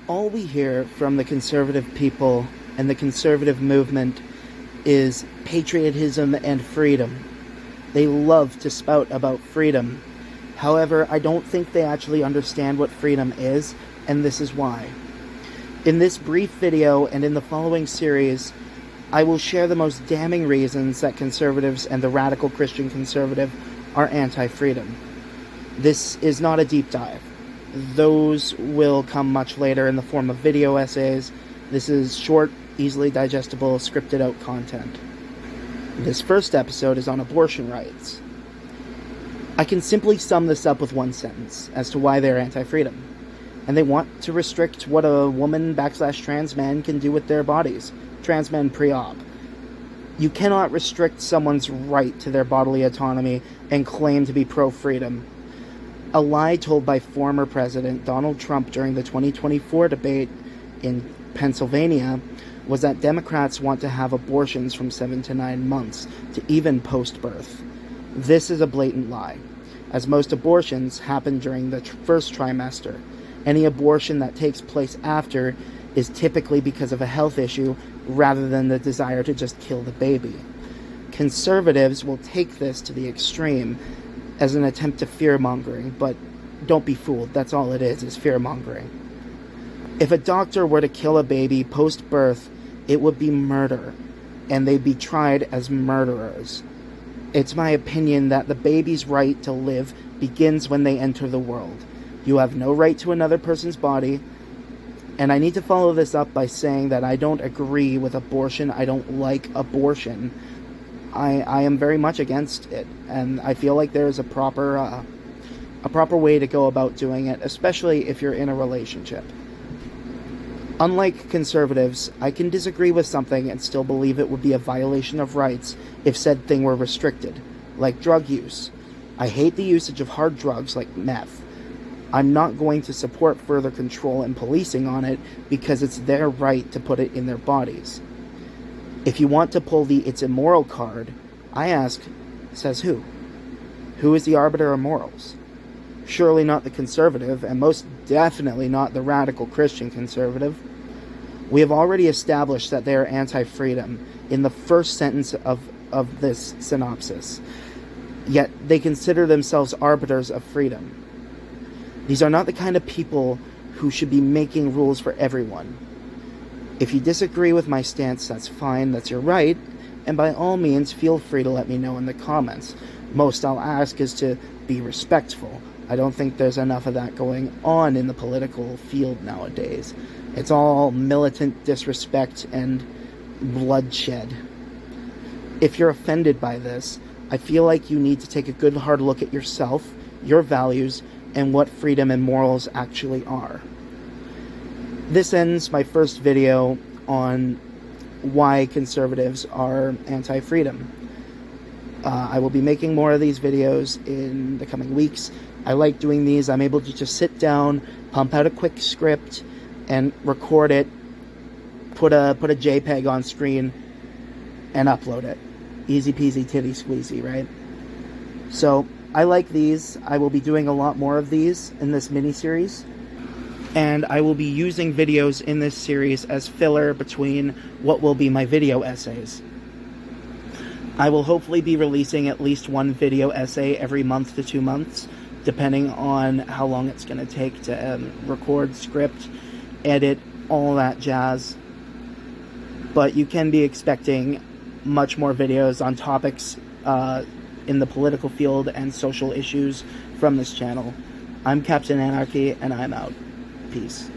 All we hear from the conservative people and the conservative movement is patriotism and freedom. They love to spout about freedom. However, I don't think they actually understand what freedom is, and this is why. In this brief video and in the following series, I will share the most damning reasons that conservatives and the radical Christian conservative are anti-freedom. This is not a deep dive. Those will come much later in the form of video essays. This is short, easily digestible, scripted out content. This first episode is on abortion rights. I can simply sum this up with one sentence as to why they're anti-freedom. And they want to restrict what a woman / trans man can do with their bodies. Trans men pre-op. You cannot restrict someone's right to their bodily autonomy and claim to be pro-freedom. A lie told by former President Donald Trump during the 2024 debate in Pennsylvania was that Democrats want to have abortions from 7 to 9 months to even post-birth. This is a blatant lie, as most abortions happen during the first trimester. Any abortion that takes place after is typically because of a health issue rather than the desire to just kill the baby. Conservatives will take this to the extreme as an attempt to fear-mongering, but don't be fooled, that's all it is fear-mongering. If a doctor were to kill a baby post-birth, it would be murder, and they'd be tried as murderers. It's my opinion that the baby's right to live begins when they enter the world. You have no right to another person's body, and I need to follow this up by saying that I don't agree with abortion. I don't like abortion. I am very much against it, and I feel like there is a proper way to go about doing it, especially if you're in a relationship. Unlike conservatives, I can disagree with something and still believe it would be a violation of rights if said thing were restricted, like drug use. I hate the usage of hard drugs like meth. I'm not going to support further control and policing on it because it's their right to put it in their bodies. If you want to pull the "it's immoral" card, I ask, says who? Who is the arbiter of morals? Surely not the conservative, and most definitely not the radical Christian conservative. We have already established that they are anti-freedom in the first sentence of this synopsis. Yet they consider themselves arbiters of freedom. These are not the kind of people who should be making rules for everyone. If you disagree with my stance, that's fine, that's your right, and by all means feel free to let me know in the comments. Most I'll ask is to be respectful. I don't think there's enough of that going on in the political field nowadays. It's all militant disrespect and bloodshed. If you're offended by this, I feel like you need to take a good hard look at yourself, your values, and what freedom and morals actually are. This ends my first video on why conservatives are anti-freedom. I will be making more of these videos in the coming weeks. I like doing these. I'm able to just sit down, pump out a quick script, and record it, put a JPEG on screen, and upload it. Easy peasy titty squeezy, right? So, I like these. I will be doing a lot more of these in this mini-series. And I will be using videos in this series as filler between what will be my video essays. I will hopefully be releasing at least one video essay every month to 2 months, depending on how long it's going to take to record, script, edit, all that jazz. But you can be expecting much more videos on topics in the political field and social issues from this channel. I'm Captain Anarchy, and I'm out. Peace.